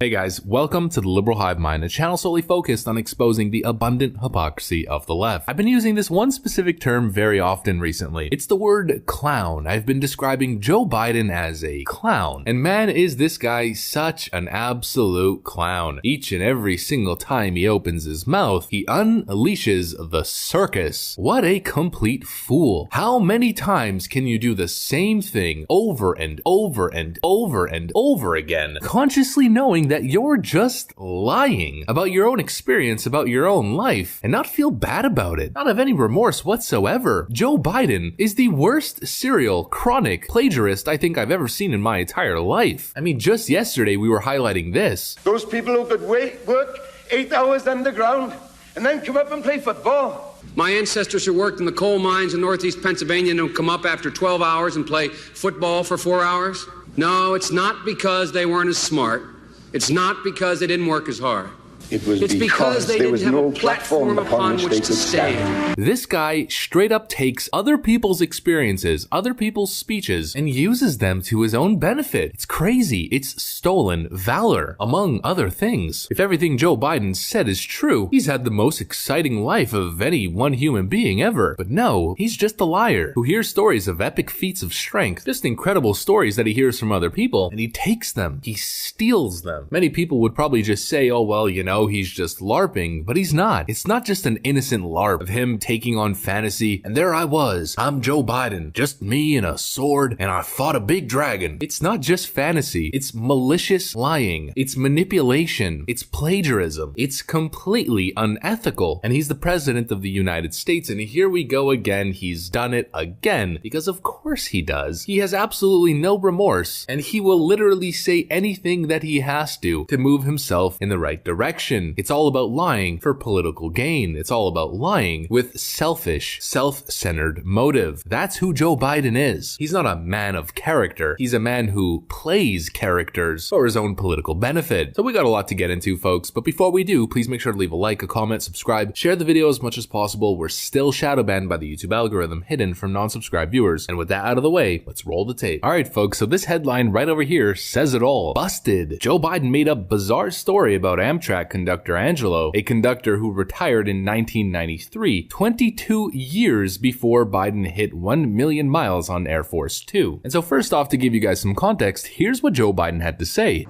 Hey guys, welcome to the Liberal Hive Mind, a channel solely focused on exposing the abundant hypocrisy of the left. I've been using this one specific term very often recently. It's the word clown. I've been describing Joe Biden as a clown. And man, is this guy such an absolute clown. Each and every single time he opens his mouth, he unleashes the circus. What a complete fool. How many times can you do the same thing over and over and over and over again, consciously knowing that you're just lying about your own experience, about your own life, and not feel bad about it, not have any remorse whatsoever? Joe Biden is the worst serial chronic plagiarist I think I've ever seen in my entire life. I mean, just yesterday we were highlighting this. Those people who could work 8 hours underground and then come up and play football. My ancestors who worked in the coal mines in northeast Pennsylvania don't come up after 12 hours and play football for 4 hours. No, it's not because they weren't as smart. It's not because they didn't work as hard. It's because they didn't have a platform upon which to stand. This guy straight up takes other people's experiences, other people's speeches, and uses them to his own benefit. It's crazy. It's stolen valor, among other things. If everything Joe Biden said is true, he's had the most exciting life of any one human being ever. But no, he's just a liar who hears stories of epic feats of strength, just incredible stories that he hears from other people, and he takes them. He steals them. Many people would probably just say, oh, well, you know, he's just LARPing, but he's not. It's not just an innocent LARP of him taking on fantasy, and there I was. I'm Joe Biden, just me and a sword, and I fought a big dragon. It's not just fantasy. It's malicious lying. It's manipulation. It's plagiarism. It's completely unethical. And he's the president of the United States, and here we go again. He's done it again, because of course he does. He has absolutely no remorse, and he will literally say anything that he has to move himself in the right direction. It's all about lying for political gain. It's all about lying with selfish, self-centered motive. That's who Joe Biden is. He's not a man of character. He's a man who plays characters for his own political benefit. So we got a lot to get into, folks, but before we do, please make sure to leave a like, a comment, subscribe, share the video as much as possible. We're still shadow banned by the YouTube algorithm, hidden from non-subscribed viewers. And with that out of the way, let's roll the tape. All right, folks, so this headline right over here says it all. Busted. Joe Biden made up bizarre story about Amtrak conductor Angelo, a conductor who retired in 1993, 22 years before Biden hit 1 million miles on Air Force Two. And so first off, to give you guys some context, here's what Joe Biden had to say.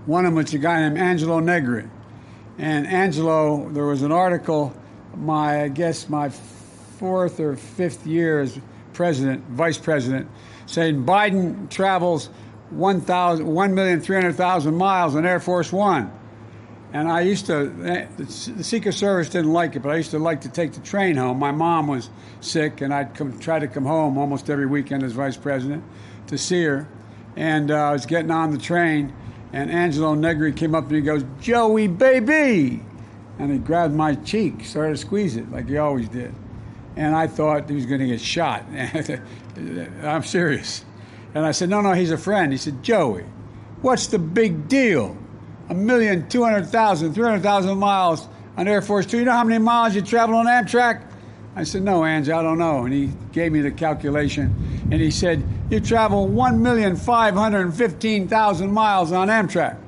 One of them was a guy named Angelo Negri. And Angelo, there was an article, I guess my fourth or fifth year as vice president, saying Biden travels 1,300,000 miles on Air Force One. And I used to, the Secret Service didn't like it, but I used to like to take the train home. My mom was sick, and I'd try to come home almost every weekend as vice president to see her. And I was getting on the train, and Angelo Negri came up and he goes, "Joey, baby!" And he grabbed my cheek, started to squeeze it like he always did. And I thought he was going to get shot. I'm serious. And I said, no, he's a friend. He said, "Joey, what's the big deal? 1,200,000, 300,000 miles on Air Force Two. You know how many miles you travel on Amtrak?" I said, "No, Angie, I don't know." And he gave me the calculation, and he said, "You travel 1,515,000 miles on Amtrak."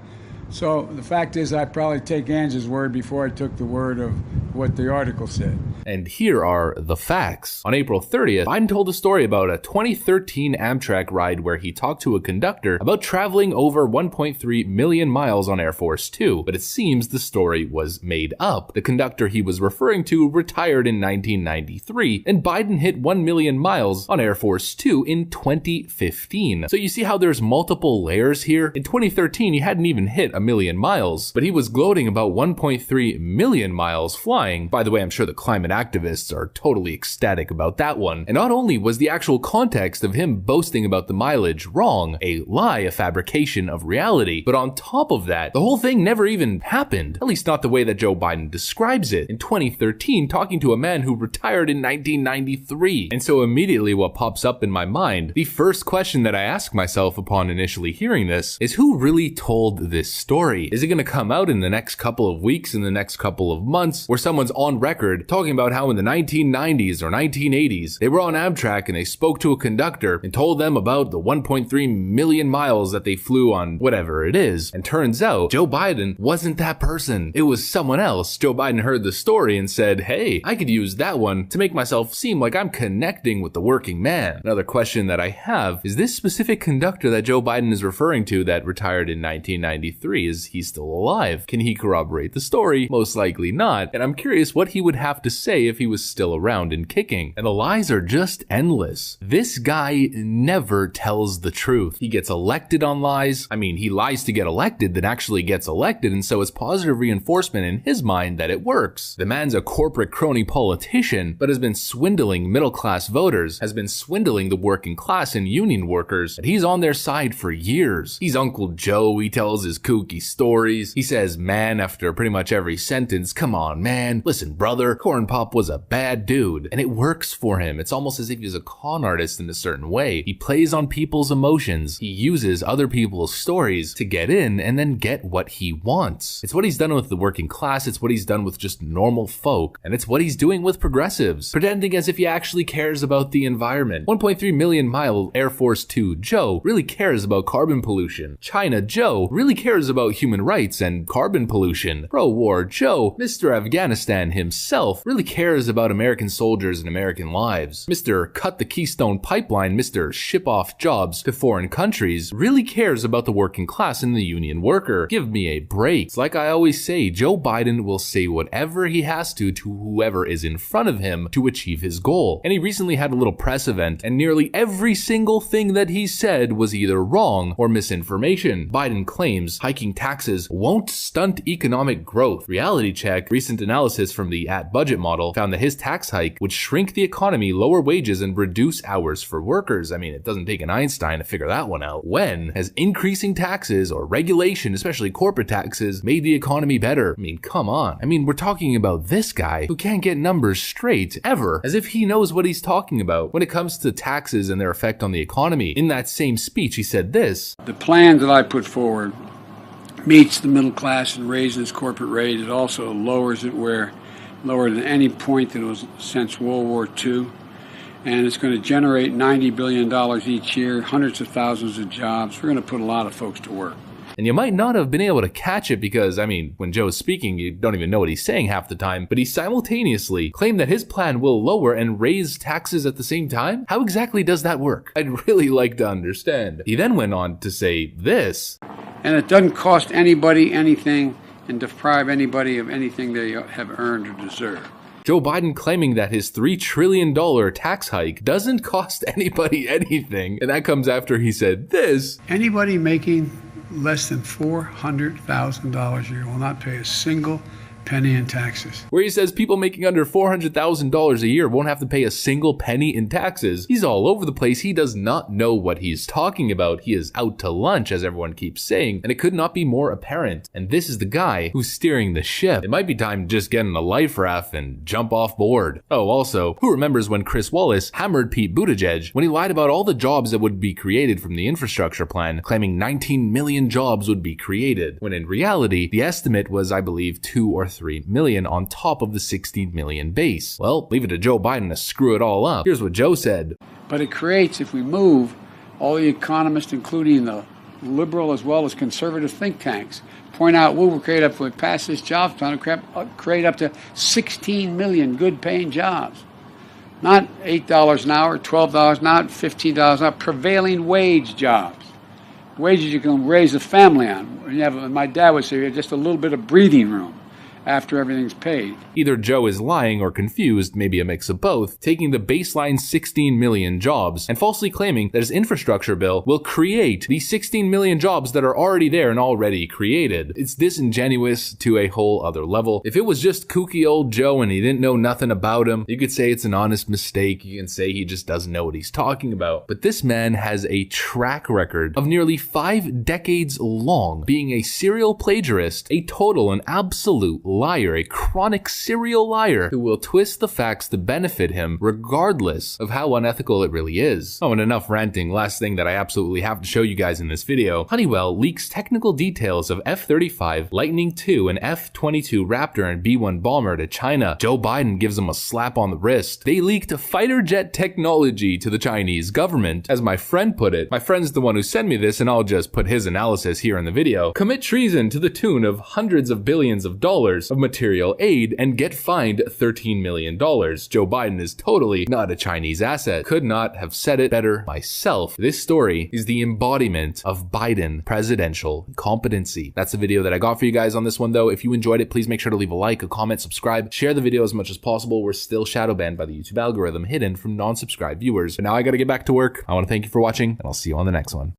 So the fact is, I probably take Angie's word before I took the word of what the article said. And here are the facts. On April 30th, Biden told a story about a 2013 Amtrak ride where he talked to a conductor about traveling over 1.3 million miles on Air Force Two, but it seems the story was made up. The conductor he was referring to retired in 1993, and Biden hit 1 million miles on Air Force Two in 2015. So you see how there's multiple layers here? In 2013, he hadn't even hit 1 million miles, but he was gloating about 1.3 million miles flying. By the way, I'm sure the climate activists are totally ecstatic about that one. And not only was the actual context of him boasting about the mileage wrong, a lie, a fabrication of reality, but on top of that, the whole thing never even happened. At least not the way that Joe Biden describes it. In 2013, talking to a man who retired in 1993. And so immediately what pops up in my mind, the first question that I ask myself upon initially hearing this, is who really told this story? Is it going to come out in the next couple of weeks, in the next couple of months, where someone's on record talking about about how in the 1990s or 1980s, they were on Amtrak and they spoke to a conductor and told them about the 1.3 million miles that they flew on whatever it is. And turns out, Joe Biden wasn't that person. It was someone else. Joe Biden heard the story and said, hey, I could use that one to make myself seem like I'm connecting with the working man. Another question that I have is this specific conductor that Joe Biden is referring to that retired in 1993, is he still alive? Can he corroborate the story? Most likely not. And I'm curious what he would have to say if he was still around and kicking. And the lies are just endless. This guy never tells the truth. He gets elected on lies. I mean, he lies to get elected, then actually gets elected, and so it's positive reinforcement in his mind that it works. The man's a corporate crony politician, but has been swindling middle-class voters, has been swindling the working class and union workers, and he's on their side for years. He's Uncle Joe, he tells his kooky stories, he says man after pretty much every sentence. Come on, man, listen brother, Corn Pop was a bad dude, and it works for him. It's almost as if he's a con artist in a certain way. He plays on people's emotions, he uses other people's stories to get in and then get what he wants. It's what he's done with the working class, it's what he's done with just normal folk, and it's what he's doing with progressives, pretending as if he actually cares about the environment. 1.3 million mile Air Force 2 Joe really cares about carbon pollution. China Joe really cares about human rights and carbon pollution. Pro-war Joe, Mr. Afghanistan himself, really cares about American soldiers and American lives. Mr. Cut the Keystone Pipeline, Mr. Ship off jobs to foreign countries, really cares about the working class and the union worker. Give me a break. It's like I always say, Joe Biden will say whatever he has to whoever is in front of him to achieve his goal. And he recently had a little press event, and nearly every single thing that he said was either wrong or misinformation. Biden claims hiking taxes won't stunt economic growth. Reality check, recent analysis from the @budget model found that his tax hike would shrink the economy, lower wages, and reduce hours for workers. I mean, it doesn't take an Einstein to figure that one out. When has increasing taxes or regulation, especially corporate taxes, made the economy better? I mean, come on. I mean, we're talking about this guy who can't get numbers straight ever, as if he knows what he's talking about when it comes to taxes and their effect on the economy. In that same speech, he said this: the plan that I put forward meets the middle class and raises corporate rate. It also lowers it where lower than any point that it was since World War II. And it's going to generate $90 billion each year, hundreds of thousands of jobs. We're going to put a lot of folks to work. And you might not have been able to catch it because, I mean, when Joe's speaking, you don't even know what he's saying half the time, but he simultaneously claimed that his plan will lower and raise taxes at the same time? How exactly does that work? I'd really like to understand. He then went on to say this: and it doesn't cost anybody anything and deprive anybody of anything they have earned or deserve. Joe Biden claiming that his $3 trillion tax hike doesn't cost anybody anything, and that comes after he said this: anybody making less than $400,000 a year will not pay a single penny in taxes. Where he says people making under $400,000 a year won't have to pay a single penny in taxes. He's all over the place. He does not know what he's talking about. He is out to lunch, as everyone keeps saying, and it could not be more apparent. And this is the guy who's steering the ship. It might be time to just get in a life raft and jump off board. Oh, also, who remembers when Chris Wallace hammered Pete Buttigieg when he lied about all the jobs that would be created from the infrastructure plan, claiming 19 million jobs would be created, when in reality, the estimate was, I believe, 2 or 3 million on top of the 16 million base. Well, leave it to Joe Biden to screw it all up. Here's what Joe said: but it creates, if we move, all the economists, including the liberal as well as conservative think tanks, point out we will create up, if we pass this jobs plan, create up to 16 million good paying jobs. Not $8 an hour, $12 an hour, $15 an hour, prevailing wage jobs. Wages you can raise a family on. You have, my dad would say, you have just a little bit of breathing room after everything's paid. Either Joe is lying or confused, maybe a mix of both, taking the baseline 16 million jobs and falsely claiming that his infrastructure bill will create the 16 million jobs that are already there and already created. It's disingenuous to a whole other level. If it was just kooky old Joe and he didn't know nothing about him, you could say it's an honest mistake. You can say he just doesn't know what he's talking about. But this man has a track record of nearly 5 decades long being a serial plagiarist, a total and absolute liar, a chronic serial liar who will twist the facts to benefit him regardless of how unethical it really is. Oh, and enough ranting. Last thing that I absolutely have to show you guys in this video. Honeywell leaks technical details of F-35, Lightning II, and F-22 Raptor and B-1 bomber to China. Joe Biden gives them a slap on the wrist. They leaked fighter jet technology to the Chinese government. As my friend put it, my friend's the one who sent me this, and I'll just put his analysis here in the video. Commit treason to the tune of hundreds of billions of dollars of material aid and get fined $13 million. Joe Biden is totally not a Chinese asset. Could not have said it better myself. This story is the embodiment of Biden presidential competency. That's the video that I got for you guys on this one though. If you enjoyed it, please make sure to leave a like, a comment, subscribe, share the video as much as possible. We're still shadow banned by the YouTube algorithm, hidden from non-subscribed viewers. But now I gotta get back to work. I want to thank you for watching, and I'll see you on the next one.